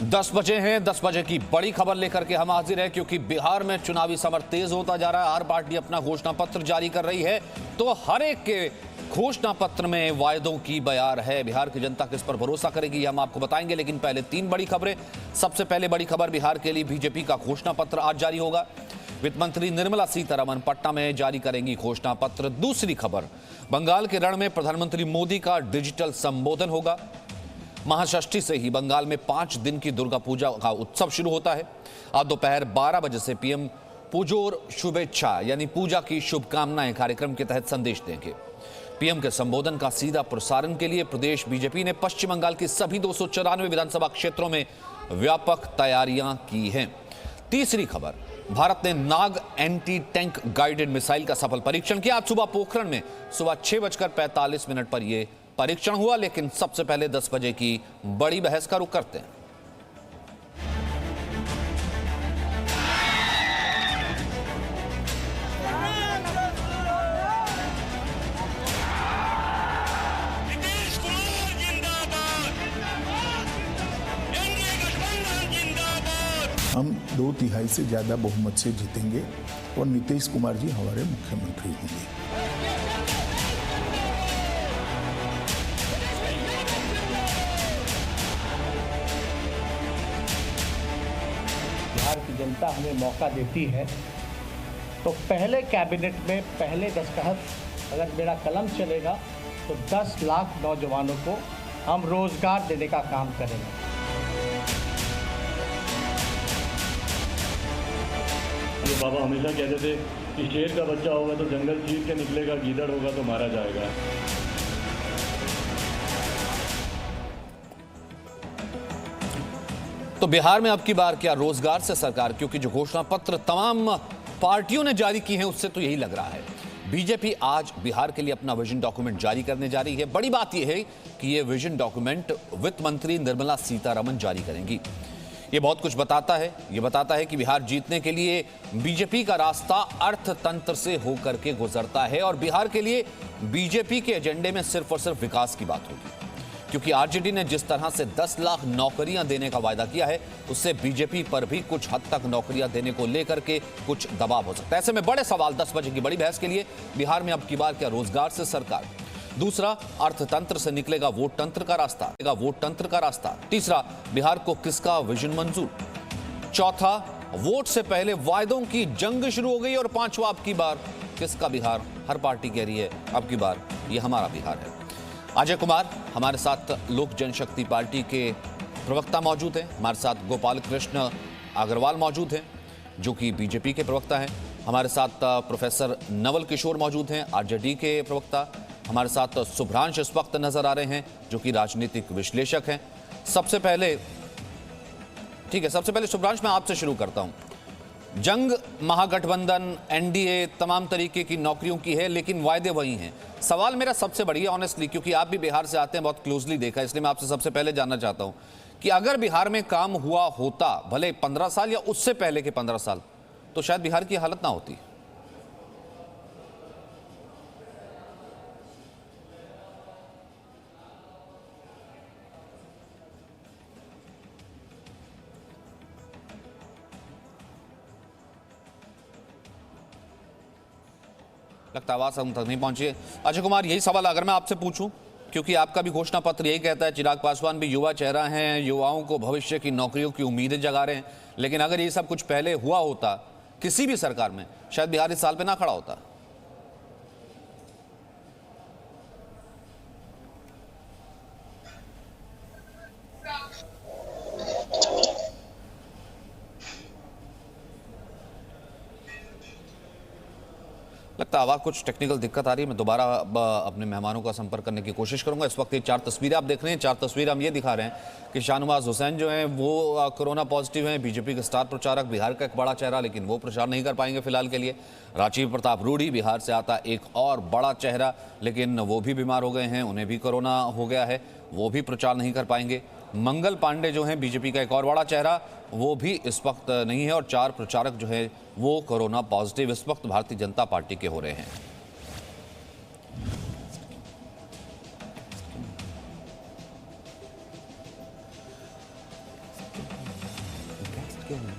10 बजे हैं। 10 बजे की बड़ी खबर लेकर के हम हाजिर हैं, क्योंकि बिहार में चुनावी समर तेज होता जा रहा है। हर पार्टी अपना घोषणा पत्र जारी कर रही है, तो हर एक के घोषणा पत्र में वायदों की बयार है। बिहार की जनता किस पर भरोसा करेगी, हम आपको बताएंगे, लेकिन पहले 3 बड़ी खबरें। सबसे पहले बड़ी खबर, बिहार के लिए बीजेपी का घोषणा पत्र आज जारी होगा। वित्त मंत्री निर्मला सीतारमण पटना में जारी करेंगी घोषणा पत्र। दूसरी खबर, बंगाल के रण में प्रधानमंत्री मोदी का डिजिटल संबोधन होगा। महाषष्ठी से ही बंगाल में 5 दिन की दुर्गा पूजा का उत्सव शुरू होता है। आज दोपहर 12 बजे से पीएम पुजोर शुभेच्छा यानी पूजा की शुभकामनाएं कार्यक्रम के तहत संदेश देंगे। पीएम के संबोधन का सीधा प्रसारण के लिए प्रदेश बीजेपी ने पश्चिम बंगाल की सभी 294 विधानसभा क्षेत्रों में व्यापक तैयारियां की हैं। तीसरी खबर, भारत ने नाग एंटी टैंक गाइडेड मिसाइल का सफल परीक्षण किया। आज सुबह पोखरण में सुबह 6:45 पर यह परीक्षण हुआ। लेकिन सबसे पहले 10 बजे की बड़ी बहस का रुख करते हैं। हम 2/3 से ज्यादा बहुमत से जीतेंगे और नीतीश कुमार जी हमारे मुख्यमंत्री होंगे। बिहार की जनता हमें मौका देती है तो पहले कैबिनेट में पहले दस्तखत अगर मेरा कलम चलेगा तो 10 लाख नौजवानों को हम रोजगार देने का काम करेंगे। बाबा हमेशा कहते थे कि शेर का बच्चा होगा तो जंगल चीर के निकलेगा, गीदड़ होगा तो मारा जाएगा। तो बिहार में अब की बार क्या रोजगार से सरकार, क्योंकि जो घोषणा पत्र तमाम पार्टियों ने जारी की हैं उससे तो यही लग रहा है। बीजेपी आज बिहार के लिए अपना विजन डॉक्यूमेंट जारी करने जा रही है। बड़ी बात यह है कि यह विजन डॉक्यूमेंट वित्त मंत्री निर्मला सीतारमण जारी करेंगी। ये बहुत कुछ बताता है। ये बताता है कि बिहार जीतने के लिए बीजेपी का रास्ता अर्थतंत्र से होकर के गुजरता है और बिहार के लिए बीजेपी के एजेंडे में सिर्फ और सिर्फ विकास की बात होगी, क्योंकि आरजेडी ने जिस तरह से 10 लाख नौकरियां देने का वायदा किया है उससे बीजेपी पर भी कुछ हद तक नौकरियां देने को लेकर के कुछ दबाव हो सकता है। ऐसे में बड़े सवाल 10 बजे की बड़ी बहस के लिए, बिहार में अब की बार क्या रोजगार से सरकार, दूसरा अर्थतंत्र से निकलेगा वोट तंत्र का रास्ता, तीसरा बिहार को किसका विजन मंजूर, चौथा वोट से पहले वायदों की जंग शुरू हो गई और पांचवा अब की बार किसका बिहार। हर पार्टी कह रही है अब की बार ये हमारा बिहार है। अजय कुमार हमारे साथ लोक जनशक्ति पार्टी के प्रवक्ता मौजूद हैं। हमारे साथ गोपाल कृष्ण अग्रवाल मौजूद हैं जो कि बीजेपी के प्रवक्ता हैं। हमारे साथ प्रोफेसर नवल किशोर मौजूद हैं, आरजेडी के प्रवक्ता। हमारे साथ शुभ्रांश इस वक्त नजर आ रहे हैं जो कि राजनीतिक विश्लेषक हैं। सबसे पहले शुभ्रांश, मैं आपसे शुरू करता हूं। जंग महागठबंधन, एनडीए, तमाम तरीके की नौकरियों की है, लेकिन वायदे वही हैं। सवाल मेरा सबसे बढ़िया, ऑनेस्टली, क्योंकि आप भी बिहार से आते हैं, बहुत क्लोजली देखा, इसलिए मैं आपसे सबसे पहले जानना चाहता हूं कि अगर बिहार में काम हुआ होता, भले 15 साल या उससे पहले के 15 साल, तो शायद बिहार की हालत ना होती। लगता आवाज हम तक नहीं पहुंची है। अजय कुमार, यही सवाल अगर मैं आपसे पूछूं, क्योंकि आपका भी घोषणा पत्र यही कहता है, चिराग पासवान भी युवा चेहरा हैं, युवाओं को भविष्य की नौकरियों की उम्मीदें जगा रहे हैं, लेकिन अगर ये सब कुछ पहले हुआ होता किसी भी सरकार में, शायद बिहार इस साल पे ना खड़ा होता। लगता आवाज़ कुछ टेक्निकल दिक्कत आ रही है। मैं दोबारा अपने मेहमानों का संपर्क करने की कोशिश करूंगा। इस वक्त ये 4 तस्वीरें आप देख रहे हैं। 4 तस्वीरें हम ये दिखा रहे हैं कि शाहनवाज हुसैन जो हैं वो कोरोना पॉजिटिव हैं, बीजेपी के स्टार प्रचारक, बिहार का एक बड़ा चेहरा, लेकिन वो प्रचार नहीं कर पाएंगे फिलहाल के लिए। राजीव प्रताप रूडी, बिहार से आता एक और बड़ा चेहरा, लेकिन वो भी बीमार हो गए हैं, उन्हें भी कोरोना हो गया है, वो भी प्रचार नहीं कर पाएंगे। मंगल पांडे जो हैं बीजेपी का एक और बड़ा चेहरा, वो भी इस वक्त नहीं है, और 4 प्रचारक जो है वो कोरोना पॉजिटिव इस वक्त भारतीय जनता पार्टी के हो रहे हैं। क्यों नहीं?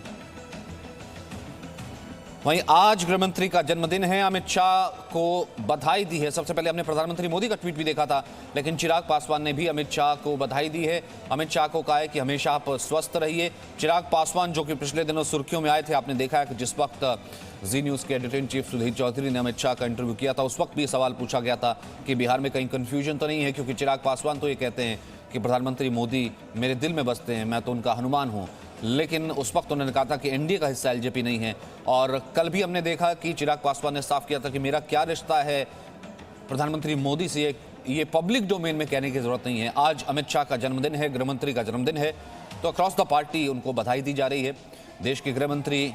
वहीं आज गृहमंत्री का जन्मदिन है। अमित शाह को बधाई दी है। सबसे पहले हमने प्रधानमंत्री मोदी का ट्वीट भी देखा था, लेकिन चिराग पासवान ने भी अमित शाह को बधाई दी है। अमित शाह को कहा है कि हमेशा आप स्वस्थ रहिए। चिराग पासवान जो कि पिछले दिनों सुर्खियों में आए थे, आपने देखा है कि जिस वक्त जी न्यूज़ के editor in chief Sudhir Chaudhary ने अमित शाह का इंटरव्यू किया था, उस वक्त भी सवाल पूछा गया था कि बिहार में कहीं कन्फ्यूजन तो नहीं है, क्योंकि चिराग पासवान तो ये कहते हैं कि प्रधानमंत्री मोदी मेरे दिल में बसते हैं, मैं तो उनका हनुमान हूँ। लेकिन उस वक्त उन्होंने कहा था कि एनडीए का हिस्सा एलजेपी नहीं है। और कल भी हमने देखा कि चिराग पासवान ने साफ किया था कि मेरा क्या रिश्ता है प्रधानमंत्री मोदी से, ये पब्लिक डोमेन में कहने की जरूरत नहीं है। आज अमित शाह का जन्मदिन है, गृहमंत्री का जन्मदिन है, तो अक्रॉस द पार्टी उनको बधाई दी जा रही है। देश के गृहमंत्री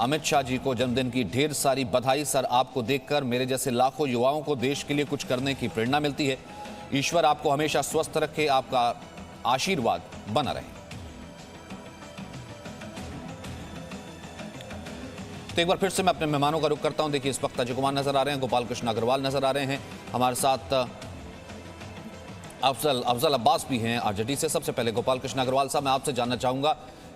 अमित शाह जी को जन्मदिन की ढेर सारी बधाई। सर, आपको देखकर मेरे जैसे लाखों युवाओं को देश के लिए कुछ करने की प्रेरणा मिलती है। ईश्वर आपको हमेशा स्वस्थ रखे, आपका आशीर्वाद बना रहे। तो एक बार फिर से मैं अपने मेहमानों का रुख करता हूं। देखिए, इस वक्त अजय कुमार नजर आ रहे हैं, गोपाल कृष्ण अग्रवाल नजर आ रहे हैं, हमारे साथ अफजल अब्बास भी हैं आरजेडी से। सबसे पहले गोपाल कृष्ण अग्रवाल साहब, मैं आपसे जानना चाहूंगा,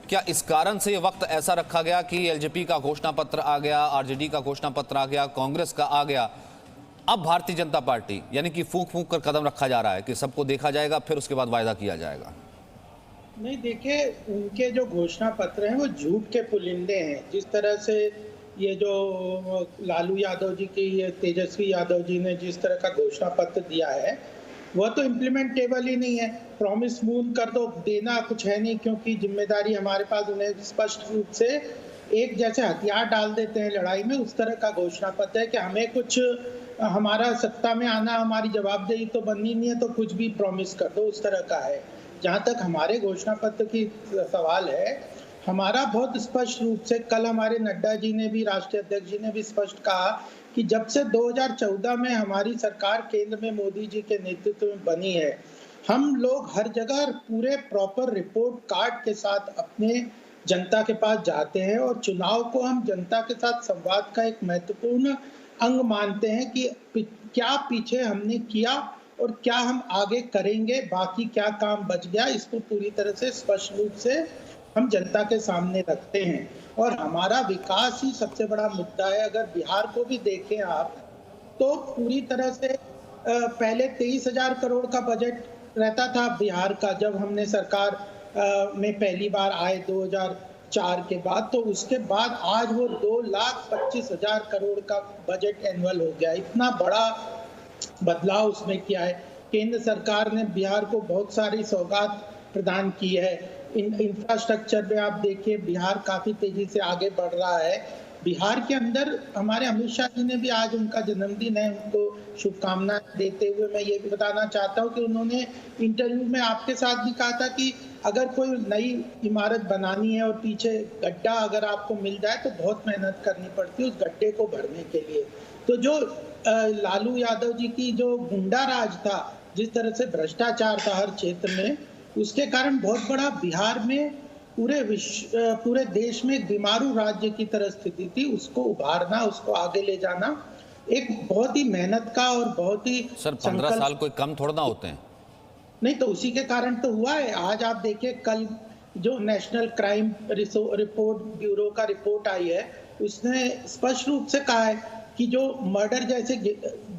क्या इस कारण से वक्त ऐसा रखा गया कि एलजेपी का घोषणा पत्र आ गया, आरजेडी का घोषणा पत्र आ गया, कांग्रेस का आ गया, अब भारतीय जनता पार्टी यानी कि फूंक फूंक कर कदम रखा जा रहा है कि सबको देखा जाएगा, फिर उसके बाद वायदा किया जाएगा? नहीं, देखिए, उनके जो घोषणा पत्र हैं वो झूठ के पुलिंदे हैं। जिस तरह से ये जो लालू यादव जी की, ये तेजस्वी यादव जी ने जिस तरह का घोषणा पत्र दिया है, वह तो इम्प्लीमेंटेबल ही नहीं है। प्रॉमिस मूव कर दो, देना कुछ है नहीं, क्योंकि जिम्मेदारी हमारे पास, उन्हें स्पष्ट रूप से एक जैसे हथियार डाल देते हैं लड़ाई में, उस तरह का घोषणा पत्र है कि हमें कुछ, हमारा सत्ता में आना, हमारी जवाबदेही तो बननी नहीं है, तो कुछ भी प्रॉमिस कर दो, उस तरह का है। जहाँ तक हमारे घोषणा पत्र की सवाल है, हमारा बहुत स्पष्ट रूप से, कल हमारे नड्डा जी ने भी, राष्ट्रीय अध्यक्ष जी ने भी स्पष्ट कहा कि जब से 2014 में हमारी सरकार केंद्र में मोदी जी के नेतृत्व में बनी है, हम लोग हर जगह पूरे प्रॉपर रिपोर्ट कार्ड के साथ अपने जनता के पास जाते हैं और चुनाव को हम जनता के साथ संवाद का एक महत्वपूर्ण अंग मानते हैं कि क्या पीछे हमने किया और क्या हम आगे करेंगे, बाकी क्या काम बच गया, इसको पूरी तरह से स्पष्ट रूप से हम जनता के सामने रखते हैं। और हमारा विकास ही सबसे बड़ा मुद्दा है। अगर बिहार को भी देखें आप, तो पूरी तरह से पहले 23,000 करोड़ का बजट रहता था बिहार का, जब हमने सरकार में पहली बार आए 2004 के बाद, तो उसके बाद आज वो 2,25,000 करोड़ का बजट एनुअल हो गया। इतना बड़ा बदलाव उसमें किया है। केंद्र सरकार ने बिहार को बहुत सारी सौगात प्रदान की है। इंफ्रास्ट्रक्चर में आप देखिए, बिहार काफी तेजी से आगे बढ़ रहा है। बिहार के अंदर हमारे अमित शाह जी ने भी, आज उनका जन्मदिन है, उनको शुभकामनाएं देते हुए मैं ये भी बताना चाहता हूँ कि उन्होंने इंटरव्यू में आपके साथ भी कहा था कि अगर कोई नई इमारत बनानी है और पीछे गड्ढा अगर आपको मिल जाए तो बहुत मेहनत करनी पड़ती है उस गड्ढे को भरने के लिए। तो जो लालू यादव जी की जो गुंडा राज था, जिस तरह से भ्रष्टाचार था हर क्षेत्र में, उसके कारण बहुत बड़ा बिहार में पूरे देश में एक बीमारू राज्य की तरह स्थिति थी। उसको उभारना, उसको आगे ले जाना एक बहुत ही मेहनत का और बहुत ही, सर 15 साल कोई कम थोड़ा ना होते हैं। नहीं, तो उसी के कारण तो हुआ है। आज आप देखिए, कल जो नेशनल क्राइम रिपोर्ट ब्यूरो का रिपोर्ट आई है, उसने स्पष्ट रूप से कहा है कि जो मर्डर जैसे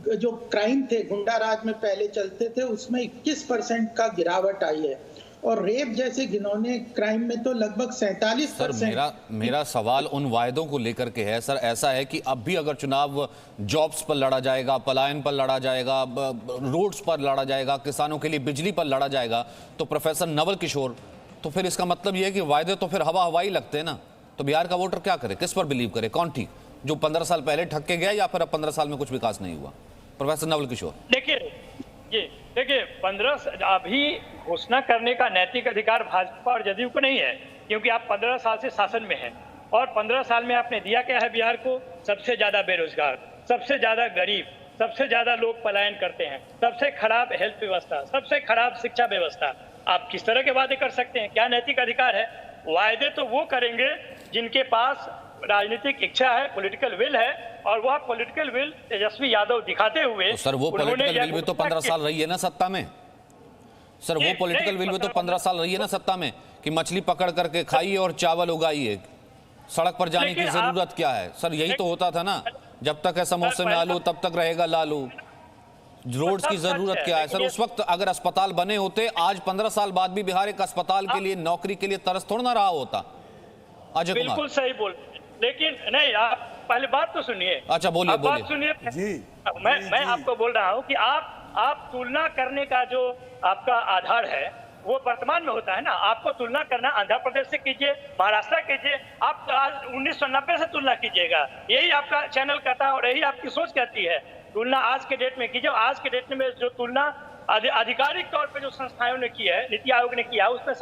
जो क्राइम थे, गुंडा राज में पहले चलते थे, उसमें 21% का गिरावट आई है, और रेप जैसे घिनौने क्राइम में तो लगभग 47%। सर, मेरा सवाल उन वायदों को लेकर के है। सर, ऐसा है कि अब भी अगर चुनाव जॉब्स पर लड़ा जाएगा, पलायन पर लड़ा जाएगा, रोड्स पर लड़ा जाएगा, किसानों के लिए बिजली पर लड़ा जाएगा, तो प्रोफेसर नवल किशोर, तो फिर इसका मतलब यह है कि वायदे तो फिर हवा हवाई लगते हैं ना। तो बिहार का वोटर क्या करे, किस पर बिलीव करे, कौन ठीक, जो 15 साल पहले ठग के गया या फिर अब 15 साल में कुछ विकास नहीं हुआ? प्रोफेसर नवल किशोर, देखिए 15 अभी घोषणा करने का नैतिक अधिकार भाजपा और जदयू को नहीं है, क्योंकि आप 15 साल से शासन में हैं और 15 साल में आपने दिया क्या है बिहार को? सबसे ज्यादा बेरोजगार, सबसे ज्यादा गरीब, सबसे ज्यादा लोग पलायन करते हैं, सबसे खराब हेल्थ व्यवस्था, सबसे खराब शिक्षा व्यवस्था। आप किस तरह के वादे कर सकते हैं? क्या नैतिक अधिकार है? वायदे तो वो करेंगे जिनके पास राजनीतिक इच्छा है, पॉलिटिकल विल है, और वह पॉलिटिकल विल तेजस्वी यादव दिखाते हुए, तो सर वो पॉलिटिकल विल भी तो 15 साल रही है ना सत्ता में। सर, वो पॉलिटिकल विल भी तो 15 साल रही है ना सत्ता में, कि मछली पकड़ करके खाइए और चावल उगाइए, सड़क पर जाने की जरूरत क्या है? सर यही तो होता था ना, जब तक है समोसे में आलू तब तक रहेगा लालू। रोड्स की जरूरत क्या है सर? उस वक्त अगर अस्पताल बने होते, आज 15 साल बाद भी बिहार एक अस्पताल के लिए, नौकरी के लिए तरस थोड़ा ना रहा होता। अजय कुमार बिल्कुल सही बोल, लेकिन नहीं, आप पहले बात तो सुनिए। अच्छा बोलिए बात सुनिए जी। मैं आपको बोल रहा हूँ कि आप तुलना करने का जो आपका आधार है वो वर्तमान में होता है ना। आपको तुलना करना आंध्र प्रदेश से कीजिए, महाराष्ट्र कीजिए, आप 1990 से तुलना कीजिएगा, यही आपका चैनल कहता है और यही आपकी सोच कहती है। तुलना आज के डेट में कीजिए। आज के डेट में जो तुलना आधिकारिक तौर पे जो संस्थाओं ने की है, नीति आयोग ने किया, उसमें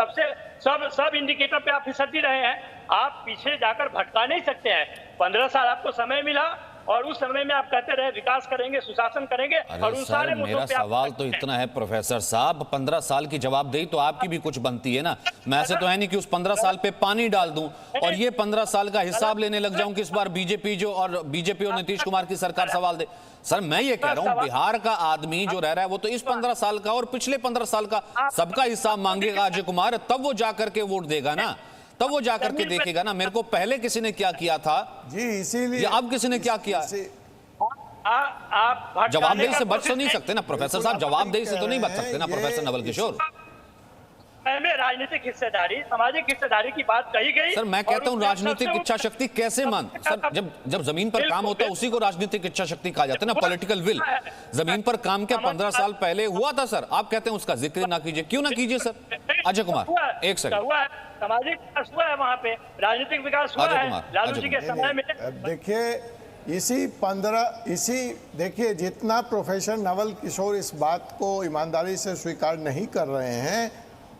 सब इंडिकेटर पे आप फिसलती रहे हैं। आप पीछे जाकर भटका नहीं सकते हैं। 15 साल आपको समय मिला और उस समय में आप कहते रहे विकास करेंगे, सुशासन करेंगे, और उन सारे मेरा सवाल तो इतना है प्रोफेसर साहब, 15 साल की जवाबदेही तो आपकी भी कुछ बनती है ना। मैं ऐसे तो है नहीं कि उस 15 साल पे पानी डाल दूं और ये 15 साल का हिसाब लेने लग जाऊं कि इस बार बीजेपी और नीतीश कुमार की सरकार सवाल दे। सर मैं ये कह रहा हूं, बिहार का आदमी जो रह रहा है वो तो इस 15 साल का और पिछले 15 साल का सबका हिसाब मांगेगा अजय कुमार, तब वो जाकर के वोट देगा ना, तब वो जाकर के देखेगा ना मेरे को पहले किसी ने क्या किया था जी, इसीलिए अब किसी ने क्या किया। आप जवाबदेही से बच तो नहीं सकते ना प्रोफेसर साहब, जवाबदेही से तो नहीं बच सकते ना प्रोफेसर नवल किशोर। में राजनीतिक हिस्सेदारी, सामाजिक हिस्सेदारी की बात कही गई। सर मैं कहता हूं राजनीतिक इच्छा शक्ति कैसे मान, सर जब जमीन पर काम होता है उसी को राजनीतिक इच्छा शक्ति कहा जाता है ना, पॉलिटिकल विल। जमीन पर काम क्या 15 साल पहले हुआ था सर? आप कहते हैं उसका जिक्र ना कीजिए, क्यों ना कीजिए सर? अजय कुमार एक सेकंड, हुआ है, सामाजिक विकास हुआ है, वहां पे राजनीतिक विकास हुआ है लालू जी के समय में। देखिए देखिए जितना प्रोफेसर नवल किशोर इस बात को ईमानदारी से स्वीकार नहीं कर रहे हैं,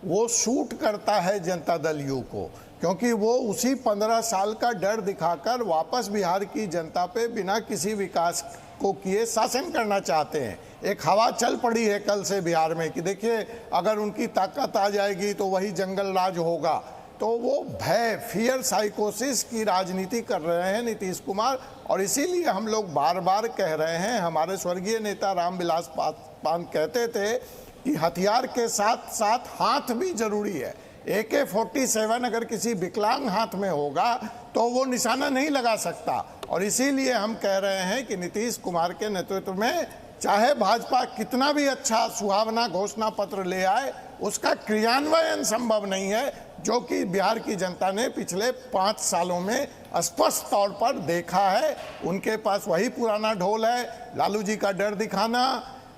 वो शूट करता है जनता दल यू को, क्योंकि वो उसी 15 साल का डर दिखाकर वापस बिहार की जनता पे बिना किसी विकास को किए शासन करना चाहते हैं। एक हवा चल पड़ी है कल से बिहार में कि देखिए अगर उनकी ताकत आ जाएगी तो वही जंगल राज होगा। तो वो भय, फियर साइकोसिस की राजनीति कर रहे हैं नीतीश कुमार, और इसीलिए हम लोग बार बार कह रहे हैं, हमारे स्वर्गीय नेता रामविलास पासवान कहते थे कि हथियार के साथ साथ हाथ भी जरूरी है। AK-47 अगर किसी विकलांग हाथ में होगा तो वो निशाना नहीं लगा सकता, और इसीलिए हम कह रहे हैं कि नीतीश कुमार के नेतृत्व में चाहे भाजपा कितना भी अच्छा सुहावना घोषणा पत्र ले आए, उसका क्रियान्वयन संभव नहीं है, जो कि बिहार की जनता ने पिछले 5 सालों में स्पष्ट तौर पर देखा है। उनके पास वही पुराना ढोल है, लालू जी का डर दिखाना,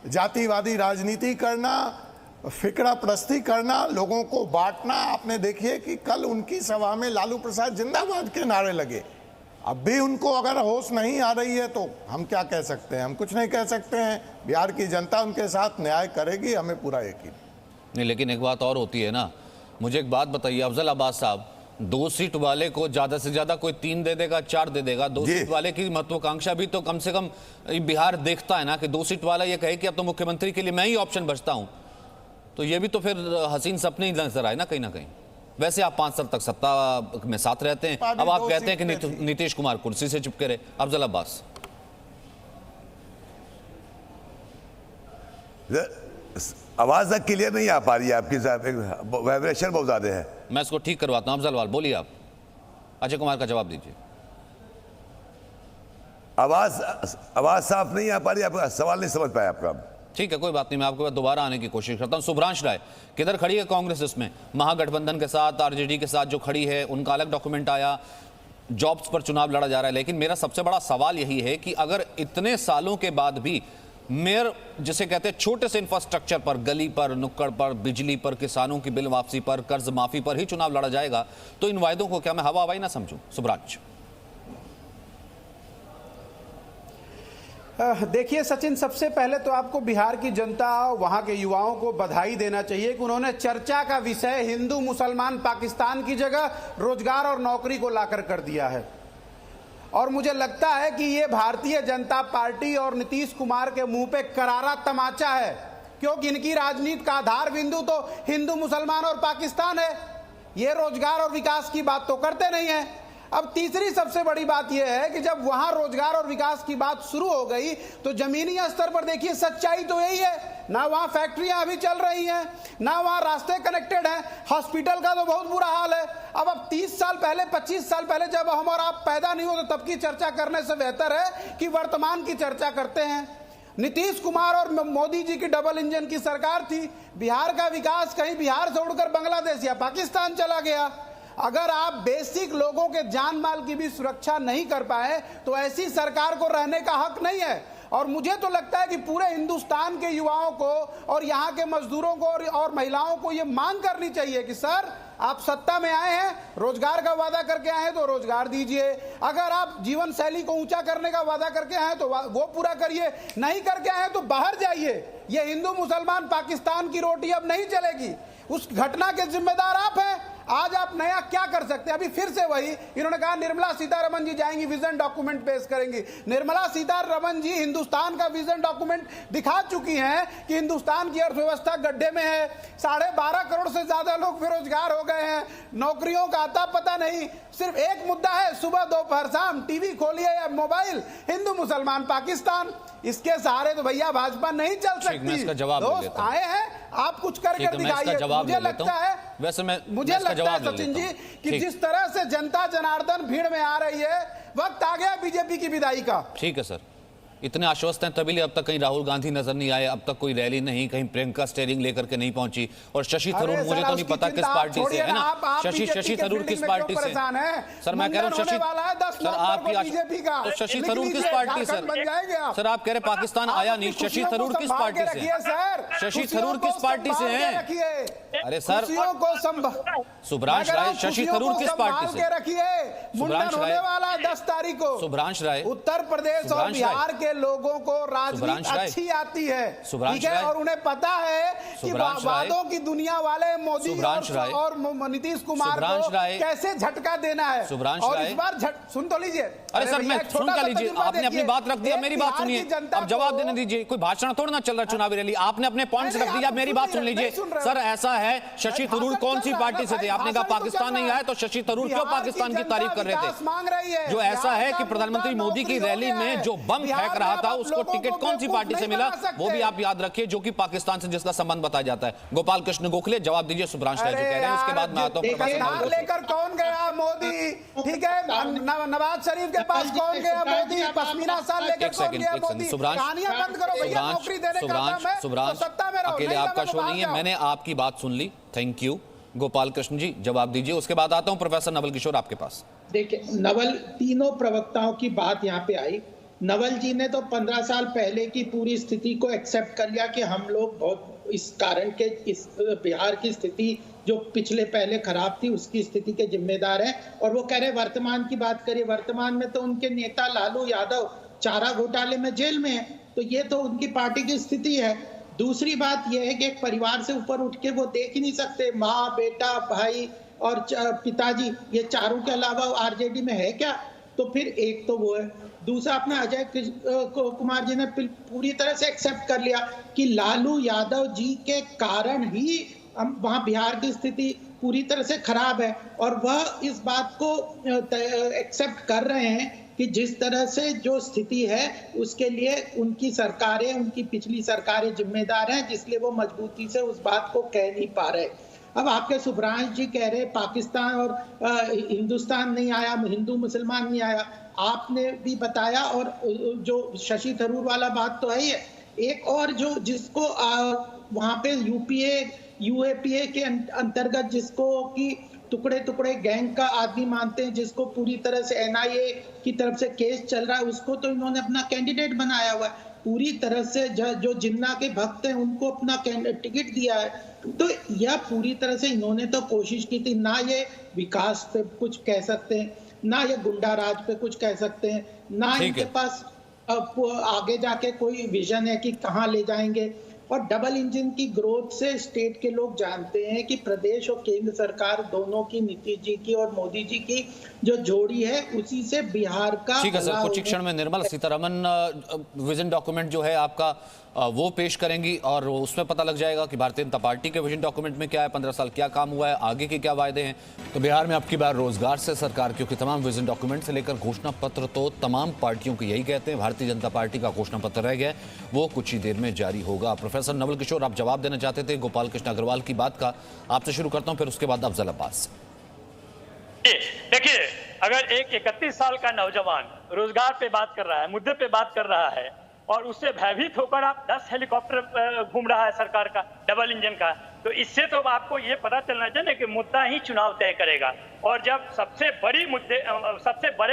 जातिवादी राजनीति करना, फिक्रा प्रस्ती करना, लोगों को बांटना। आपने देखिए कि कल उनकी सभा में लालू प्रसाद जिंदाबाद के नारे लगे। अब भी उनको अगर होश नहीं आ रही है तो हम क्या कह सकते हैं? हम कुछ नहीं कह सकते हैं। बिहार की जनता उनके साथ न्याय करेगी, हमें पूरा यकीन नहीं। लेकिन एक बात और होती है ना, मुझे एक बात बताइए अफजल अब्बास साहब, 2 सीट वाले को ज्यादा से ज्यादा कोई 3 दे देगा, 4 दे देगा, 2 सीट वाले की महत्वाकांक्षा भी तो कम से कम बिहार देखता है ना, कि 2 सीट वाला ये कहे कि अब तो मुख्यमंत्री के लिए मैं ही ऑप्शन बचता हूं, तो ये भी तो फिर हसीन सपने ही नजर आए ना कहीं ना कहीं। वैसे आप 5 साल तक सत्ता में साथ रहते हैं, अब आप कहते हैं कि नीतीश कुमार कुर्सी से चिपके रहे। अफजल अब्बास, आवाज तक क्लियर नहीं आ पा रही है आपकी, वाइब्रेशन बहुत ज्यादा है। मैं इसको ठीक करवाता हूं। अफजल बोलिए आप, अजय कुमार का जवाब दीजिए। आवाज साफ नहीं आ पा रही, आपका सवाल नहीं समझ पाया आपका। ठीक है कोई बात नहीं, मैं आपके पास दोबारा आने की कोशिश करता हूं। शुभ्रांश राय, किधर खड़ी है कांग्रेस? इसमें महागठबंधन के साथ, आरजेडी के साथ जो खड़ी है, उनका अलग डॉक्यूमेंट आया, जॉब्स पर चुनाव लड़ा जा रहा है। लेकिन मेरा सबसे बड़ा सवाल यही है कि अगर इतने सालों के बाद भी मेयर जिसे कहते हैं छोटे से इंफ्रास्ट्रक्चर पर, गली पर, नुक्कड़ पर, बिजली पर, किसानों की बिल वापसी पर, कर्ज माफी पर ही चुनाव लड़ा जाएगा, तो इन वायदों को क्या मैं हवा हवाई ना समझूं? सुब्राज, देखिए सचिन, सबसे पहले तो आपको बिहार की जनता, वहां के युवाओं को बधाई देना चाहिए कि उन्होंने चर्चा का विषय हिंदू मुसलमान पाकिस्तान की जगह रोजगार और नौकरी को लाकर कर दिया है। और मुझे लगता है कि ये भारतीय जनता पार्टी और नीतीश कुमार के मुंह पे करारा तमाचा है, क्योंकि इनकी राजनीति का आधार बिंदु तो हिंदू मुसलमान और पाकिस्तान है। ये रोजगार और विकास की बात तो करते नहीं है। अब तीसरी सबसे बड़ी बात यह है कि जब वहां रोजगार और विकास की बात शुरू हो गई तो जमीनी स्तर पर देखिए सच्चाई तो यही है, ना वहाँ फैक्ट्रियां अभी चल रही हैं, ना वहाँ रास्ते कनेक्टेड हैं, हॉस्पिटल का तो बहुत बुरा हाल है। अब 30 साल पहले 25 साल पहले जब हम और आप पैदा नहीं होते तब की चर्चा करने से बेहतर है कि वर्तमान की चर्चा करते हैं। नीतीश कुमार और मोदी जी की डबल इंजन की सरकार थी, बिहार का विकास कहीं बिहार से उड़कर बांग्लादेश या पाकिस्तान चला गया। अगर आप बेसिक लोगों के जान माल की भी सुरक्षा नहीं कर पाए तो ऐसी सरकार को रहने का हक नहीं है। और मुझे तो लगता है कि पूरे हिंदुस्तान के युवाओं को और यहाँ के मजदूरों को और महिलाओं को ये मांग करनी चाहिए कि सर आप सत्ता में आए हैं, रोजगार का वादा करके आए हैं तो रोजगार दीजिए। अगर आप जीवन शैली को ऊंचा करने का वादा करके आए हैं तो वो पूरा करिए, नहीं करके आए हैं तो बाहर जाइए। ये हिंदू मुसलमान पाकिस्तान की रोटी अब नहीं चलेगी। उस घटना के जिम्मेदार आप हैं। आज आप नया क्या कर सकते हैं? अभी फिर से वही इन्होंने कहा निर्मला सीतारमण जी जाएंगी, विजन डॉक्यूमेंट पेश करेंगी। निर्मला सीतारमण जी हिंदुस्तान का विजन डॉक्यूमेंट दिखा चुकी हैं कि हिंदुस्तान की अर्थव्यवस्था गड्ढे में है, 12.5 करोड़ से ज्यादा लोग बेरोजगार हो गए हैं, नौकरियों का आता पता नहीं। सिर्फ एक मुद्दा है, सुबह दोपहर शाम टीवी खोलिए या मोबाइल, हिंदू मुसलमान पाकिस्तान। इसके सहारे तो भैया भाजपा नहीं चल सकती। दोस्त आए हैं, आप कुछ करके दिखाइए। मुझे लगता है मुझे लगता है सचिन जी कि जिस तरह से जनता जनार्दन भीड़ में आ रही है, वक्त आ गया बीजेपी की विदाई का। ठीक है सर, इतने आश्वस्त हैं तभी अब तक कहीं राहुल गांधी नजर नहीं आए, अब तक कोई रैली नहीं, कहीं प्रियंका स्टेयरिंग लेकर के नहीं पहुंची। और शशि थरूर मुझे तो नहीं पता किस पार्टी से है ना, शशि थरूर किस पार्टी से? सर मैं कह रहा हूँ सर आपकी तो शशि थरूर किस पार्टी सर आप कह रहे पाकिस्तान आया नहीं, शशि थरूर किस पार्टी से? शशि थरूर किस पार्टी से हैं? अरे सर सुभ्रांश राय, शशि थरूर किस पार्टी से? रखिए, मुंडन होने वाला 10 तारीख को। सुभ्रांश राय, उत्तर प्रदेश और बिहार के लोगों को राजनीति अच्छी आती है, ठीक है, और उन्हें पता है कि वादों की दुनिया वाले मोदी और नीतीश कुमार को कैसे झटका देना है। और इस बार सुन तो लीजिए। अरे सर मैं सुन कर लीजिए, आपने अपनी बात रख दिया, मेरी बात सुनिए, अब जवाब देने दीजिए। कोई भाषण थोड़ा ना चल रहा चुनावी रैली, आपने अपने पॉइंट्स रख दिया, मेरी बात सुन लीजिए। सर ऐसा है, शशि थरूर कौन सी पार्टी से थे? आपने कहा पाकिस्तान नहीं आया, तो शशि थरूर क्यों पाकिस्तान की तारीफ कर रहे थे? जो ऐसा है कि प्रधानमंत्री मोदी की रैली में जो बम फेंक रहा था उसको टिकट कौन सी पार्टी से मिला, वो भी आप याद रखिए, जो कि पाकिस्तान से जिसका संबंध बताया जाता है। गोपाल कृष्ण गोखले जवाब दीजिए सुभ्रांश राय जो कह रहे हैं, उसके बाद मैं आता हूं। लेकर कौन गया मोदी, ठीक है, नवाज शरीफ के पास कौन गया मोदी, पश्मीना साल लेकर कौन गया मोदी? कहानियां बंद करो भैया, नौकरी देने का काम है तो सत्ता में रहो। अकेले आपका शो नहीं है, मैंने आपकी बात सुन ली, थैंक यू। गोपाल कृष्ण जी जवाब दीजिए, उसके बाद आता हूं प्रोफेसर नवल किशोर आपके पास। देखिए नवल, तीनों प्रवक्ताओं की बात यहाँ पे आई। नवल जी ने तो 15 साल पहले की पूरी स्थिति को एक्सेप्ट कर लिया कि हम लोग बहुत इस कारण के इस बिहार की स्थिति जो पिछले पहले खराब थी उसकी स्थिति के जिम्मेदार हैं। और वो कह रहे वर्तमान की बात करिए, वर्तमान में तो उनके नेता लालू यादव चारा घोटाले में जेल में है, तो ये तो उनकी पार्टी की स्थिति है। दूसरी बात यह है कि एक परिवार से ऊपर उठ के वो देख ही नहीं सकते, माँ बेटा भाई और पिताजी, ये चारों के अलावा आरजेडी में है क्या? तो फिर एक तो वो है। दूसरा अपना अजय कुमार जी ने पूरी तरह से एक्सेप्ट कर लिया कि लालू यादव जी के कारण ही वहां बिहार की स्थिति पूरी तरह से खराब है, और वह इस बात को एक्सेप्ट कर रहे हैं कि जिस तरह से जो स्थिति है उसके लिए उनकी सरकारें, उनकी पिछली सरकारें जिम्मेदार हैं, जिसलिए वो मजबूती से उस बात को कह नहीं पा रहे। अब आपके सुभ्रांश जी कह रहे पाकिस्तान और हिंदुस्तान नहीं आया, हिंदू मुसलमान नहीं आया, आपने भी बताया। और जो शशि थरूर वाला बात तो है ही है। एक और जो जिसको वहां पे यूएपीए के अंतर्गत जिसको कि टुकड़े टुकड़े गैंग का आदमी मानते हैं, जिसको पूरी तरह से एनआईए की तरफ से केस चल रहा है, उसको तो इन्होंने अपना कैंडिडेट बनाया हुआ है। पूरी तरह से जो जिन्ना के भक्त हैं उनको अपना टिकट दिया है। तो यह पूरी तरह से इन्होंने तो कोशिश की थी, ना ये विकास पे कुछ कह सकते हैं, ना ये गुंडा राज पे कुछ कह सकते हैं, ना इनके पास आगे जाके कोई विजन है कि कहाँ ले जाएंगे। और डबल इंजन की ग्रोथ से स्टेट के लोग जानते हैं कि प्रदेश और केंद्र सरकार दोनों की, नीतीश जी की और मोदी जी की जो जोड़ी है, उसी से बिहार का। ठीक है सर, कुछ क्षण में निर्मला सीतारमण विजन डॉक्यूमेंट जो है आपका वो पेश करेंगी और उसमें पता लग जाएगा कि भारतीय जनता पार्टी के विजन डॉक्यूमेंट में क्या है, 15 साल क्या काम हुआ है, आगे के क्या वायदे हैं। तो बिहार में अब की बार रोजगार से सरकार, क्योंकि तमाम विजन डॉक्यूमेंट से लेकर घोषणा पत्र तो तमाम पार्टियों के यही कहते हैं। भारतीय जनता पार्टी का घोषणा पत्र रह गया, वो कुछ ही देर में जारी होगा। प्रोफेसर नवल किशोर, आप जवाब देना चाहते थे गोपाल कृष्ण अग्रवाल की बात का, आपसे शुरू करता हूं, फिर उसके बाद अफजल अब्बास। देखिए, अगर एक 31 साल का नौजवान रोजगार पे बात कर रहा है, मुद्दे पे बात कर रहा है और उससे भयभीत होकर आप 10 हेलीकॉप्टर घूम रहा है सरकार का, डबल इंजन का, तो इससे तो आपको ये पता चलना चाहिए कि मुद्दा ही चुनाव तय करेगा। और जब सबसे बड़े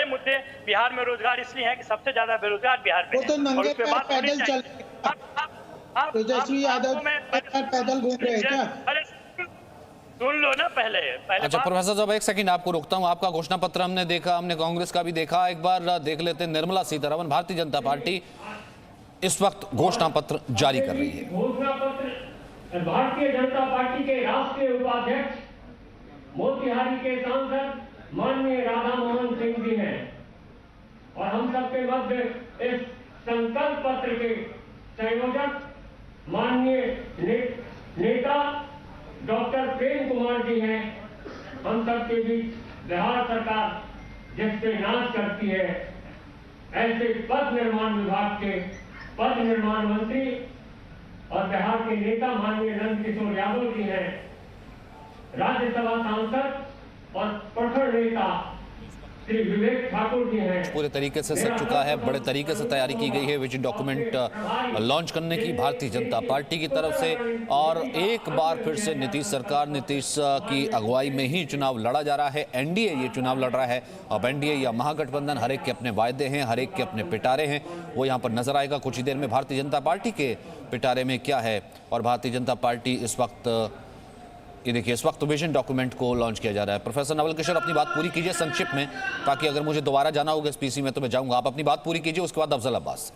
मुद्दे बिहार में रोजगार इसलिए है कि सबसे ज्यादा बेरोजगार बिहार में वो तो नंगे पैर पैदल चल, तेजस्वी यादव पैदल घूम रहे हैं क्या? सुन लो ना पहले अच्छा प्रोफेसर साहब, एक सेकंड आपको रोकता हूं। आपका घोषणा पत्र हमने देखा, हमने कांग्रेस का भी देखा, एक बार देख लेते हैं। निर्मला सीतारमण, भारतीय जनता पार्टी इस वक्त घोषणा पत्र जारी कर रही है। घोषणा पत्र भारतीय जनता पार्टी के राष्ट्रीय उपाध्यक्ष मोतिहारी के सांसद माननीय राधा मोहन सिंह जी हैं और हम सबके मध्य इस संकल्प पत्र के संयोजक माननीय नेता डॉक्टर प्रेम कुमार जी हैं। हम सबके बीच बिहार सरकार जिस पे नाज करती है, ऐसे पथ निर्माण विभाग के पथ निर्माण मंत्री और बिहार के नेता माननीय नंद किशोर यादव जी हैं, राज्यसभा सांसद और कठोर नेता श्री विवेक ठाकुर जी हैं। पूरे तरीके से सज चुका है, बड़े तरीके से तैयारी की गई है विजन डॉक्यूमेंट लॉन्च करने की भारतीय जनता पार्टी की तरफ से। और एक बार फिर से नीतीश सरकार, नीतीश की अगुवाई में ही चुनाव लड़ा जा रहा है। एनडीए ये चुनाव लड़ रहा है। अब एनडीए या महागठबंधन, हर एक के अपने वायदे हैं, हर एक के अपने पिटारे हैं, वो यहाँ पर नजर आएगा कुछ ही देर में। भारतीय जनता पार्टी के पिटारे में क्या है और भारतीय जनता पार्टी इस वक्त, ये देखिए, इस वक्त विजन डॉक्यूमेंट को लॉन्च किया जा रहा है। प्रोफेसर नवल किशोर, अपनी बात पूरी कीजिए संक्षिप्त में, ताकि अगर मुझे दोबारा जाना होगा इस पीसी में तो मैं जाऊंगा। आप अपनी बात पूरी कीजिए, उसके बाद अफजल अब्बास।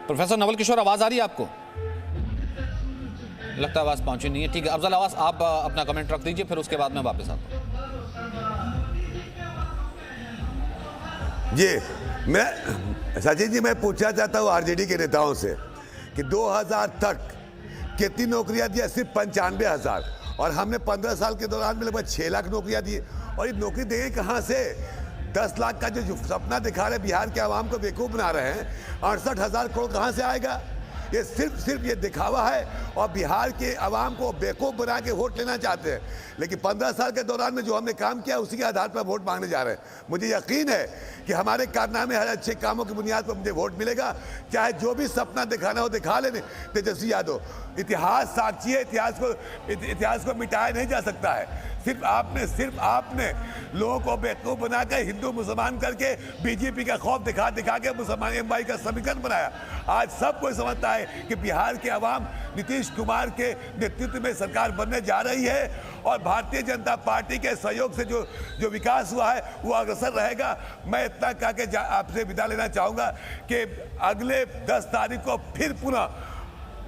प्रोफेसर नवल किशोर, आवाज आ रही है आपको? लगता है आवाज पहुंची नहीं है। ठीक है अफजल अब्बास, आप अपना कमेंट रख दीजिए, फिर उसके बाद मैं वापस आता हूं। जी मैं सचिन जी, मैं पूछना चाहता हूँ आरजेडी के नेताओं से कि 2000 तक कितनी नौकरियां दी? सिर्फ 95,000, और हमने 15 साल के दौरान में लगभग 6 लाख नौकरियां दी। और ये नौकरी देंगे कहाँ से? 10 लाख का जो सपना दिखा रहे बिहार के आवाम को बेवकूफ़ बना रहे हैं, 68,000 करोड़ कहाँ से आएगा? ये सिर्फ ये दिखावा है और बिहार के आवाम को बेवकूफ़ बना के वोट लेना चाहते हैं। लेकिन 15 साल के दौरान में जो हमने काम किया उसी के आधार पर वोट मांगने जा रहे हैं। मुझे यकीन है कि हमारे कारनामे, हर अच्छे कामों की बुनियाद पर मुझे वोट मिलेगा। चाहे जो भी सपना दिखाना हो दिखा लेने तेजस्वी यादव। इतिहास साक्षी है, इतिहास को मिटाया नहीं जा सकता है। सिर्फ आपने लोगों को बेवकूफ बना के, हिंदू मुसलमान करके, बीजेपी का खौफ दिखा के मुसलमान एमवाई का समीकरण बनाया। आज सब कोई समझता है कि बिहार के अवाम नीतीश कुमार के नेतृत्व में सरकार बनने जा रही है और भारतीय जनता पार्टी के सहयोग से जो विकास हुआ है वो अग्रसर रहेगा। मैं इतना कह के आपसे विदा लेना चाहूँगा कि अगले 10 तारीख को फिर पुनः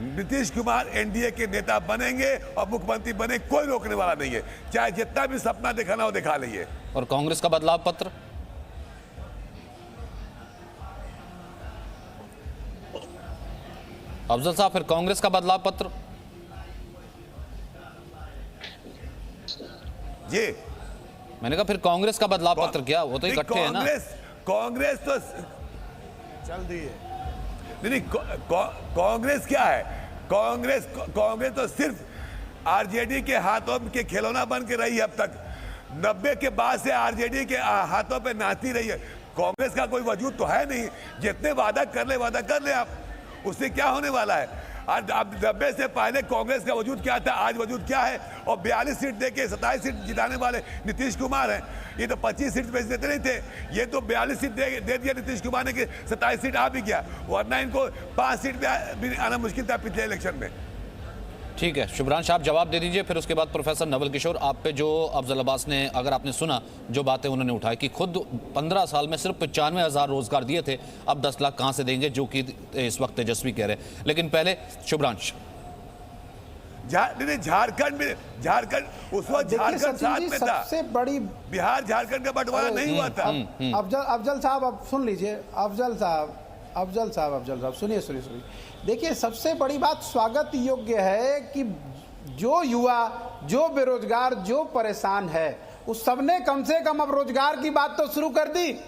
नीतीश कुमार एनडीए के नेता बनेंगे और मुख्यमंत्री बने, कोई रोकने वाला नहीं है। चाहे जितना भी सपना दिखाना हो दिखा लीजिए। और कांग्रेस का बदलाव पत्र? अफजल साहब, फिर कांग्रेस का बदलाव पत्र? जी मैंने कहा फिर कांग्रेस का बदलाव पत्र क्या? वो तो इकट्ठे है ना। कांग्रेस तो चल दी है। नहीं, कांग्रेस क्या है? कांग्रेस तो सिर्फ आरजेडी के हाथों के खिलौना बन के रही है अब तक। 90 के बाद से आरजेडी के हाथों पे नाचती रही है। कांग्रेस का कोई वजूद तो है नहीं। जितने वादा कर ले आप, उससे क्या होने वाला है? आज अब 90 से पहले कांग्रेस का वजूद क्या था, आज वजूद क्या है? और 42 सीट देके 27 सीट जिताने वाले नीतीश कुमार हैं। ये तो 25 सीट पे देते नहीं थे, ये तो 42 सीट दे दिया नीतीश कुमार ने कि 27 सीट आ भी गया, वरना इनको 5 सीट पे भी आना मुश्किल था पिछले इलेक्शन में। ठीक है शुभ्रांश, आप जवाब दे दीजिए, फिर उसके बाद प्रोफेसर नवल किशोर आप पे जो अफजल अब्बास ने, अगर आपने सुना जो बातें उन्होंने उठाई कि खुद 15 साल में सिर्फ 95,000 रोजगार दिए थे, अब 10 लाख कहां से देंगे, जो कि इस वक्त तेजस्वी कह रहे हैं। लेकिन पहले शुभ्रांश, झारखंड उस वक्त झारखंड साथ में था, सबसे बड़ी बिहार झारखंड का बंटवारा नहीं हुआ था। अफजल साहब अब सुन लीजिए, अफजल साहब सुनिए। देखिए सबसे बड़ी बात स्वागत योग्य है कि जो युवा, जो बेरोजगार, जो परेशान है, उस सबने कम से कम अब रोजगार की बात तो शुरू कर दी।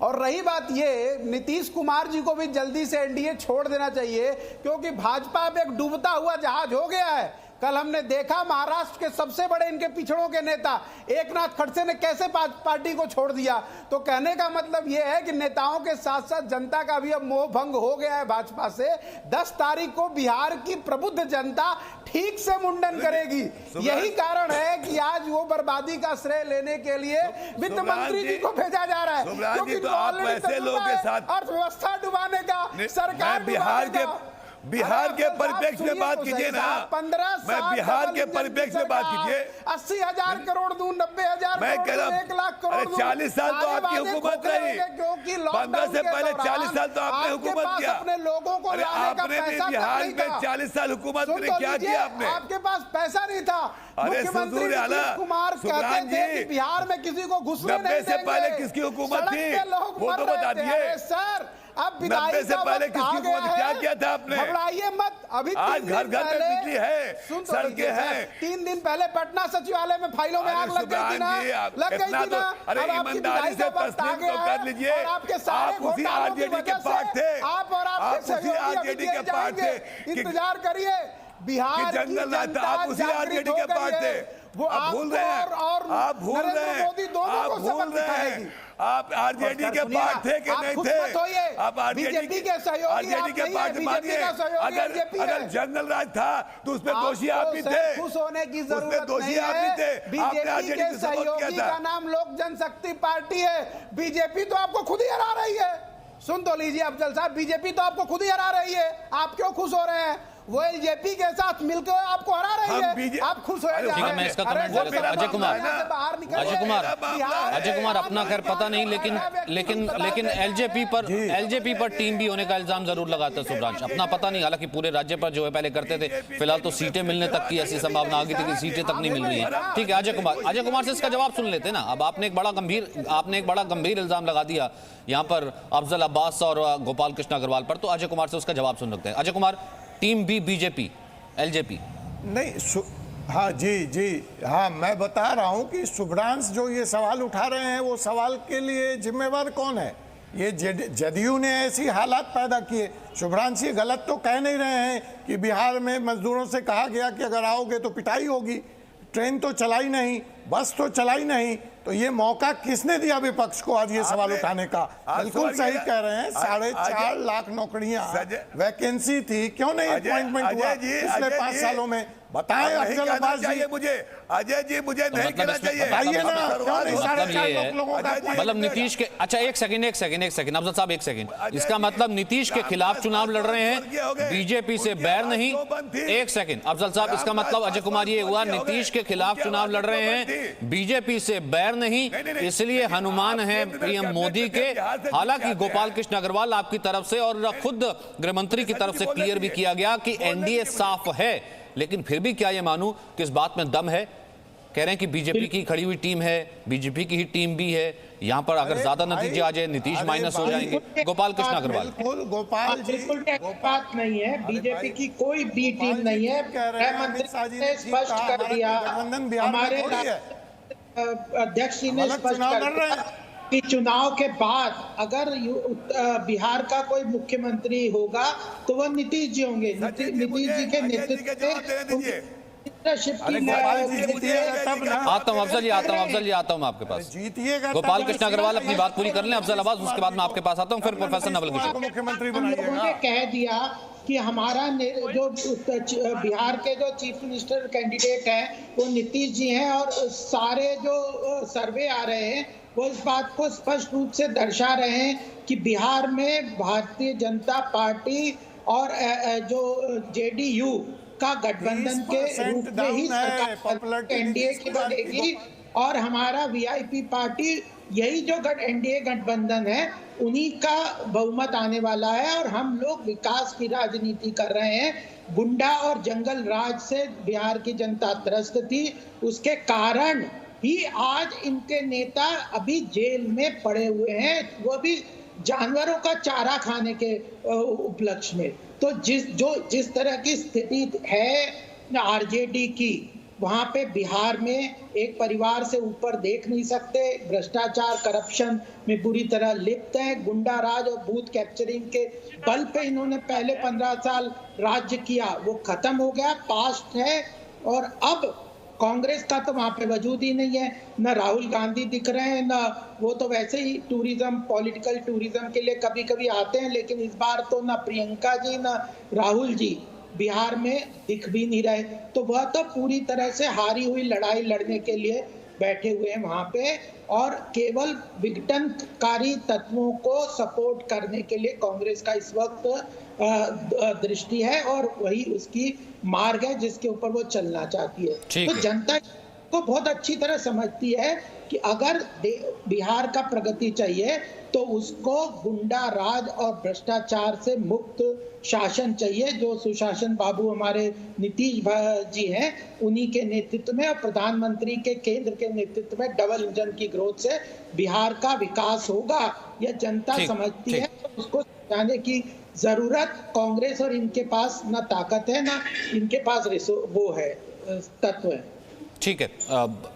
और रही बात ये, नीतीश कुमार जी को भी जल्दी से एनडीए छोड़ देना चाहिए, क्योंकि भाजपा अब एक डूबता हुआ जहाज हो गया है। कल हमने देखा महाराष्ट्र के सबसे बड़े इनके पिछड़ों के नेता एकनाथ खड़से ने कैसे पार्टी को छोड़ दिया। तो कहने का मतलब यह है कि नेताओं के साथ साथ जनता का भी अब मोह भंग हो गया है भाजपा से। 10 तारीख को बिहार की प्रबुद्ध जनता ठीक से मुंडन करेगी। यही कारण है कि आज वो बर्बादी का श्रेय लेने के लिए वित्त मंत्री जी को भेजा जा रहा है, क्योंकि अर्थव्यवस्था डुबाने का, सरकार बिहार के परिप्रेक्ष्य में बात कीजिए ना। 15 मैं बिहार के परिप्रेक्ष्य में बात कीजिए। 80,000 करोड़ दूं, 90,000 मैं कह रहा हूं 1 लाख करोड़ दूं। 40 साल तो आपकी हुकूमत रही, 15 से पहले 40 साल तो आपने हुकूमत किया। अपने लोगों को आपने भी बिहार में 40 साल हुकूमत में क्या किया आपने? आपके पास पैसा नहीं था। मुख्यमंत्री नीतीश कुमार कहते थे कि बिहार में किसी को घुसने नहीं देंगे। से पहले किसकी हुकूमत थी वो तो बता दिए सर। अब 90 से पहले किसकी हुकूमत, क्या किया था आपने? घबराइए मत, अभी आज घर घर में बिजली है, सड़कें हैं। 3 दिन पहले पटना सचिवालय में फाइलों में आग लग गई थी ना, अरे ईमानदारी से तस्लीम तो कर लीजिए। आप उसी आरजेडी के पार्ट थे, आप और आपके आरजेडी के पार्ट थे। इंतजार करिए, बिहार जंगल आप उसी आरजेडी के पार्ट थे। वो आप भूल रहे हैं, आप भूल रहे हैं। आप आरजेडी के पार्ट थे कि नहीं थे? आप आरजेडी के पार्ट मानिए। अगर जंगल राज था तो उसमें दोषी आप भी थे, खुश होने की जरूरत नहीं है। बीजेपी के सहयोगी का नाम लोक जनशक्ति पार्टी है। बीजेपी तो आपको खुद ही हरा रही है। सुन तो लीजिए अफजल साहब, बीजेपी तो आपको खुद ही हरा रही है। आप क्यों खुश हो रहे हैं? वो एलजेपी के साथ मिलकर आपको हरा रही है, आप खुश हो ठीक है, मैं इसका कमेंट ले लेता हूं। अजय कुमार अपना खैर पता नहीं, लेकिन एलजेपी पर टीम भी होने का इल्जाम जरूर लगाता है शुभ्रांश। अपना पता नहीं, हालांकि पूरे राज्य पर जो है पहले करते थे, फिलहाल तो सीटें मिलने तक की ऐसी संभावना आ गई थी कि सीटें तक नहीं मिल रही है। ठीक है अजय कुमार से इसका जवाब सुन लेते ना। अब आपने एक बड़ा गंभीर इल्जाम लगा दिया यहाँ पर अफजल अब्बास और गोपाल कृष्ण अग्रवाल पर, तो अजय कुमार से उसका जवाब सुन सकते हैं। Ajay Kumar, team B BJP LJP नहीं, हाँ जी हाँ, मैं बता रहा हूं कि शुभ्रांश जो ये सवाल उठा रहे हैं, वो सवाल के लिए जिम्मेवार कौन है? ये जदयू ने ऐसी हालात पैदा किए। शुभ्रांश ये गलत तो कह नहीं रहे हैं कि बिहार में मजदूरों से कहा गया कि अगर आओगे तो पिटाई होगी। ट्रेन तो चलाई नहीं, बस तो चलाई नहीं, तो ये मौका किसने दिया विपक्ष को आज ये सवाल उठाने का? बिल्कुल सही कह रहे हैं, 4.5 लाख नौकरियां वैकेंसी थी, क्यों नहीं अपॉइंटमेंट हुआ पिछले 5 सालों में? बताएं अफजल अब्बास जी। मुझे अजय जी मुझे नहीं कहना चाहिए, बताइए ना, क्यों नहीं? 4.5 लोगों का मतलब नीतीश के, अच्छा एक सेकंड अफजल साहब, एक सेकंड। इसका मतलब नीतीश के खिलाफ चुनाव लड़ रहे हैं, बीजेपी से बैर नहीं। एक सेकंड अफजल साहब, इसका मतलब अजय कुमार ये हुआ नीतीश के खिलाफ चुनाव लड़ रहे हैं, बीजेपी से बैर नहीं, इसलिए हनुमान है पीएम मोदी के। हालांकि गोपाल कृष्ण अग्रवाल आपकी तरफ से और खुद गृहमंत्री की तरफ से क्लियर भी किया गया कि एनडीए साफ है, लेकिन फिर भी क्या ये मानूं कि इस बात में दम है? कह रहे हैं कि बीजेपी की खड़ी हुई टीम है, बीजेपी की ही टीम भी है, यहां पर अगर ज्यादा नतीजे आ जाए नीतीश माइनस हो जाएंगे। गोपाल कृष्ण अग्रवाल, गोपाल जी, बात नहीं है, बीजेपी की कोई बी टीम नहीं है। गृहमंत्री ने स्पष्ट कर दिया, हमारे अध्यक्ष जी ने स्पष्ट कर दिया कि चुनाव के बाद अगर बिहार का कोई मुख्यमंत्री होगा तो वह नीतीश जी होंगे। नीतीश जी के नेतृत्व में आता हूं अफजल जी, आता हूं आपके पास। गोपाल कृष्ण अग्रवाल अपनी बात पूरी कर लें, अफजल अब्बास, उसके बाद मैं आपके पास आता हूं, फिर प्रोफेसर नवल किशोर। मुख्यमंत्री ने कह दिया कि हमारा जो बिहार के जो चीफ मिनिस्टर कैंडिडेट हैं वो नीतीश जी हैं, और सारे जो सर्वे आ रहे हैं वो इस बात को स्पष्ट रूप से दर्शा रहे हैं कि बिहार में भारतीय जनता पार्टी और जो जेडीयू का गठबंधन के 30% रूप में ही डाउन है, सरकार पॉपुलैरिटी एनडीए की बढ़ेगी और हमारा वीआईपी पार्टी यही जो एनडीए गठबंधन है उन्हीं का बहुमत आने वाला है और हम लोग विकास की राजनीति कर रहे हैं। गुंडा और जंगल राज से बिहार की जनता त्रस्त थी, उसके कारण ही आज इनके नेता अभी जेल में पड़े हुए हैं, वो भी जानवरों का चारा खाने के उपलक्ष्य में। तो जिस तरह की स्थिति है आरजेडी की, वहां पे बिहार में एक परिवार से ऊपर देख नहीं सकते, भ्रष्टाचार करप्शन में बुरी तरह लिप्त है, गुंडा राज और बूथ कैप्चरिंग के बल पे इन्होंने पहले 15 साल राज्य किया, वो खत्म हो गया, पास्ट है। और अब कांग्रेस का तो वहां पे वजूद ही नहीं है, न राहुल गांधी दिख रहे हैं, न वो तो वैसे ही टूरिज्म, पॉलिटिकल टूरिज्म के लिए कभी कभी आते हैं, लेकिन इस बार तो न प्रियंका जी न राहुल जी बिहार में दिख भी नहीं रहे। तो वह तो पूरी तरह से हारी हुई लड़ाई लड़ने के लिए बैठे हुए हैं वहां पे और केवल विघटनकारी तत्वों को सपोर्ट करने के लिए कांग्रेस का इस वक्त दृष्टि है और वही उसकी मार्ग है जिसके ऊपर वो चलना चाहती है। तो जनता को बहुत अच्छी तरह समझती है कि अगर बिहार का प्रगति चाहिए तो उसको गुंडा राज और भ्रष्टाचार से मुक्त शासन चाहिए, जो सुशासन बाबू हमारे नीतीश जी हैं उन्हीं के नेतृत्व में और प्रधानमंत्री के केंद्र के नेतृत्व में डबल इंजन की ग्रोथ से बिहार का विकास होगा। यह जनता समझती है, तो उसको समझाने की जरूरत कांग्रेस और इनके पास ना ताकत है ना इनके पास वो है तत्व है। ठीक है,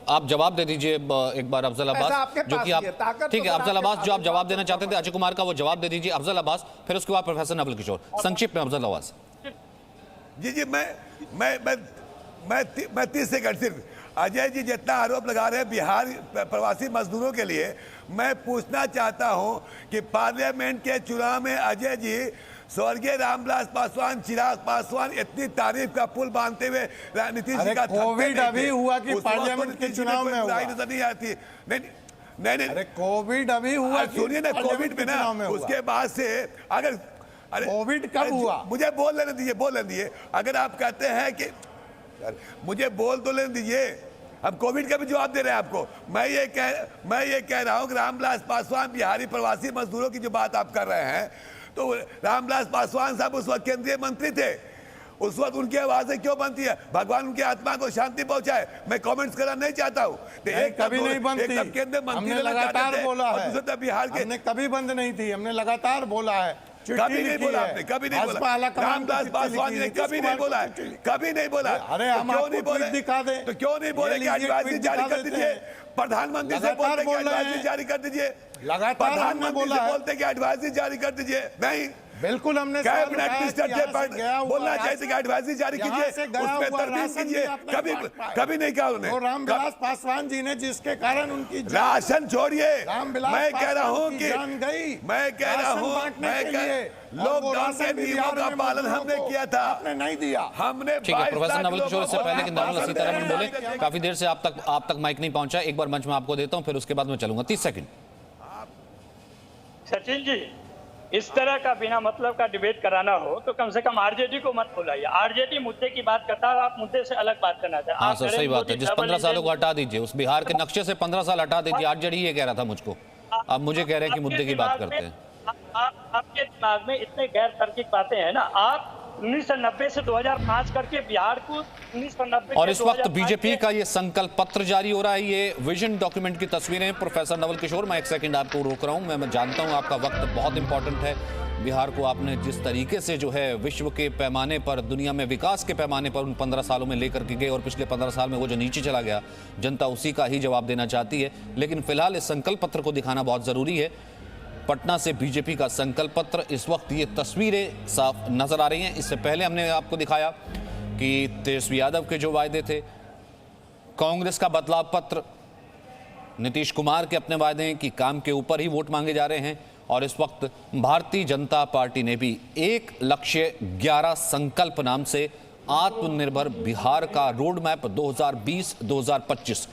आप जवाब दे दीजिए एक बार अफजल अब्बास, जो कि आप ठीक है अफजल अब्बास जो आप जवाब देना चाहते थे अजय कुमार का, वो जवाब दे दीजिए अफजल अब्बास, फिर उसके बाद प्रोफेसर नवल किशोर। संक्षिप्त में अफजल अब्बास। जी मैं 30 सेकंड सिर्फ। अजय जी जितना आरोप लगा रहे हैं बिहार प्रवासी मजदूरों के लिए, मैं पूछना चाहता हूं कि पार्लियामेंट के चुनाव में अजय जी स्वर्गीय रामविलास पासवान, चिराग पासवान इतनी तारीफ का पुल बांधते हुए नीतीश जी का कोविड अभी हुआ कि पार्लियामेंट के चुनाव में हुआ नजर नहीं आती। नहीं अरे कोविड अभी हुआ, सुनिए ना, कोविड में ना उसके बाद से अगर कोविड कब हुआ, मुझे बोल लेने दीजिए। अगर आप कहते हैं कि मुझे बोल तो लेने दीजिए, हम कोविड का भी जवाब दे रहे हैं आपको। मैं ये कह रहा हूं कि रामविलास पासवान बिहारी प्रवासी मजदूरों की जो बात आप कर रहे हैं, तो रामविलास पासवान साहब उस वक्त केंद्रीय मंत्री थे, उस वक्त उनकी आवाजें क्यों बनती है? भगवान उनकी आत्मा को शांति पहुंचाए। मैं कमेंट्स करना नहीं चाहता हूँ, कभी नहीं बनती, केंद्रीय मंत्री हमने लगातार बोला है, बिहार के हमने कभी बंद नहीं थी, हमने लगातार बोला है, कभी नहीं बोला आपने, कभी नहीं बोला। रामविलास पासवान जी ने कभी नहीं बोला है, कभी नहीं बोला। अरे हम क्यों नहीं बोले? दिखा दें तो क्यों नहीं बोले कि एडवाइजरी जारी कर दीजिए? प्रधानमंत्री से बोलते कि एडवाइजरी जारी कर दीजिए, प्रधानमंत्री से बोलते कि एडवाइजरी जारी कर दीजिए। नहीं, बिल्कुल हमने कैबिनेट मिनिस्टर बोलना चाहिए कि एडवाइजरी जारी कीजिए, उसमें तरमीम कीजिए। कभी नहीं कहा उन्होंने। रामविलास पासवान जी ने जिसके कारण उनकी राशन छोड़िए, मैं कह रहा हूँ कि लॉकडाउन के नियमों का पालन हमने किया था, आपने नहीं दिया। हमने ठीक है प्रोफेसर नवल किशोर, इससे पहले कि नवल सीतारमण बोले, काफी देर से आप तक माइक नहीं पहुंचा, एक बार मंच में आपको देता हूं, फिर उसके बाद मैं चलूंगा। 30 सेकंड। सचिन जी, इस तरह का बिना मतलब का डिबेट कराना हो तो कम से कम आरजेडी को मत बुलाइए। आरजेडी मुद्दे की बात करता है, आप मुद्दे से अलग बात करना चाहते हैं। हाँ सर, सही बात है। जिस 15 सालों को हटा दीजिए, उस बिहार के नक्शे से 15 साल हटा दीजिए। आरजेडी ये कह रहा था मुझको, अब मुझे कह रहे हैं कि मुद्दे की बात करते हैं। आपके दिमाग में इतने गैर तार्किक बातें हैं ना। आप 1990 से 2005 करके बिहार को 1990 और इस वक्त बीजेपी का ये संकल्प पत्र जारी हो रहा है, ये विजन डॉक्यूमेंट की तस्वीरें। प्रोफेसर नवल किशोर, मैं एक सेकंड आपको रोक रहा हूं, मैं जानता हूं आपका वक्त बहुत इंपॉर्टेंट है। बिहार को आपने जिस तरीके से जो है विश्व के पैमाने पर, दुनिया में विकास के पैमाने पर उन 15 सालों में लेकर के गए, और पिछले 15 साल में वो जो नीचे चला गया, जनता उसी का ही जवाब देना चाहती है। लेकिन फिलहाल इस संकल्प पत्र को दिखाना बहुत जरूरी है। पटना से बीजेपी का संकल्प पत्र, इस वक्त ये तस्वीरें साफ नजर आ रही हैं। इससे पहले हमने आपको दिखाया कि तेजस्वी यादव के जो वायदे थे, कांग्रेस का बदलाव पत्र, नीतीश कुमार के अपने वायदे हैं कि काम के ऊपर ही वोट मांगे जा रहे हैं। और इस वक्त भारतीय जनता पार्टी ने भी एक लक्ष्य 11 संकल्प नाम से आत्मनिर्भर बिहार का रोड मैप 2020-2025,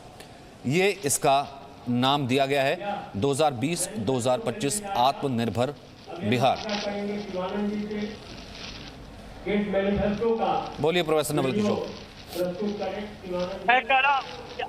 ये इसका नाम दिया गया है। 2020-2025 आत्मनिर्भर बिहार। इस मैनिफेस्टो का बोलिए प्रोफेसर नवल किशोर। प्रस्तुत करें। मैं कह रहा हूं कि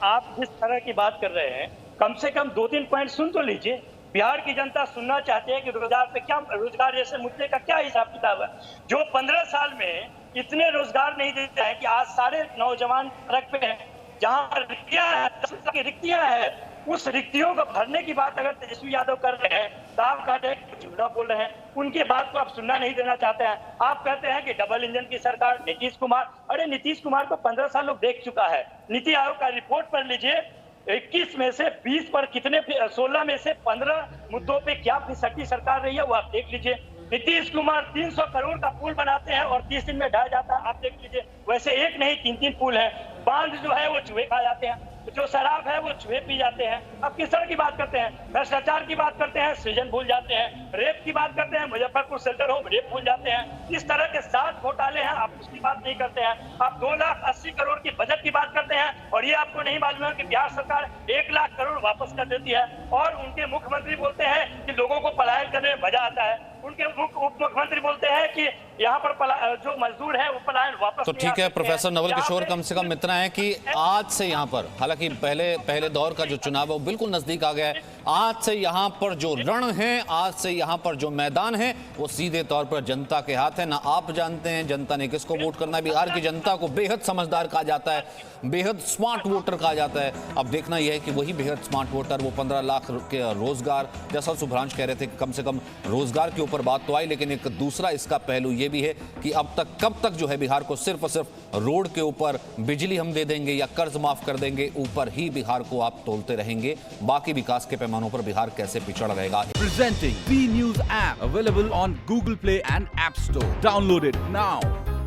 आप जिस तरह की बात कर रहे हैं, कम से कम 2-3 पॉइंट सुन तो लीजिए। बिहार की जनता सुनना चाहती है कि रोजगार जैसे मुद्दे का क्या हिसाब किताब है। जो 15 साल में इतने रोजगार नहीं देते हैं कि आज सारे नौजवान सड़क पे हैं, जहां रिक्तियां हैं, उस रिक्तियों को भरने की बात अगर तेजस्वी यादव कर रहे हैं तो आप कहते हैं कि झूठा बोल रहे हैं, उनके बात को आप सुनना नहीं देना चाहते हैं। आप कहते हैं कि डबल इंजन की सरकार, नीतीश कुमार, अरे नीतीश कुमार को 15 साल लोग देख चुका है। नीति आयोग का रिपोर्ट पढ़ लीजिए, 21 में से 20 पर कितने, 16 में से 15 मुद्दों पे क्या फिसड्डी सरकार रही है वो आप देख लीजिए। नीतीश कुमार 300 करोड़ का पुल बनाते हैं और 30 दिन में ढह जाता है, आप देख लीजिए। वैसे एक नहीं 3-3 पुल है। बांध जो है वो चूहे खा जाते हैं, जो शराब है वो चूहे पी जाते हैं। अब किस तरह की बात करते हैं, भ्रष्टाचार की बात करते हैं, सृजन भूल जाते हैं, रेप की बात करते हैं, मुजफ्फरपुर सेंटर होम रेप भूल जाते हैं। इस तरह के 7 घोटाले हैं, आप उसकी बात नहीं करते हैं। आप 2,80,000 करोड़ की बजट की बात करते हैं और ये आपको नहीं मालूम है कि बिहार सरकार 1,00,000 करोड़ वापस कर देती है। और उनके मुख्यमंत्री बोलते हैं कि लोगों को पलायन करने में मजा आता है। उनके उप मुख्यमंत्री बोलते हैं कि यहाँ पर जो मजदूर है वो पलायन वापस। तो ठीक है प्रोफेसर नवल किशोर, कम से कम इतना है कि आज से यहाँ पर, हालांकि पहले दौर का जो चुनाव है वो बिल्कुल नजदीक आ गया है, आज से यहाँ पर जो रण है, आज से यहाँ पर जो मैदान है वो सीधे तौर पर जनता के हाथ है। ना आप जानते हैं जनता ने किसको वोट करना है। बिहार की जनता को बेहद समझदार कहा जाता है, बेहद स्मार्ट वोटर कहा जाता है। अब देखना यह है कि वही बेहद स्मार्ट वोटर, वो 15 लाख के रोजगार, जैसा सुभ्रांश कह रहे थे कि कम से कम रोजगार के ऊपर बात तो आई, लेकिन एक दूसरा इसका पहलू ये भी है कि अब तक कब तक जो है बिहार को सिर्फ और सिर्फ रोड के ऊपर बिजली हम दे देंगे या कर्ज माफ कर देंगे, ऊपर ही बिहार को आप तोलते रहेंगे, बाकी विकास के पैमानों पर बिहार कैसे पिछड़ रहेगा। Presenting B News app available on Google Play and App Store. Download it now.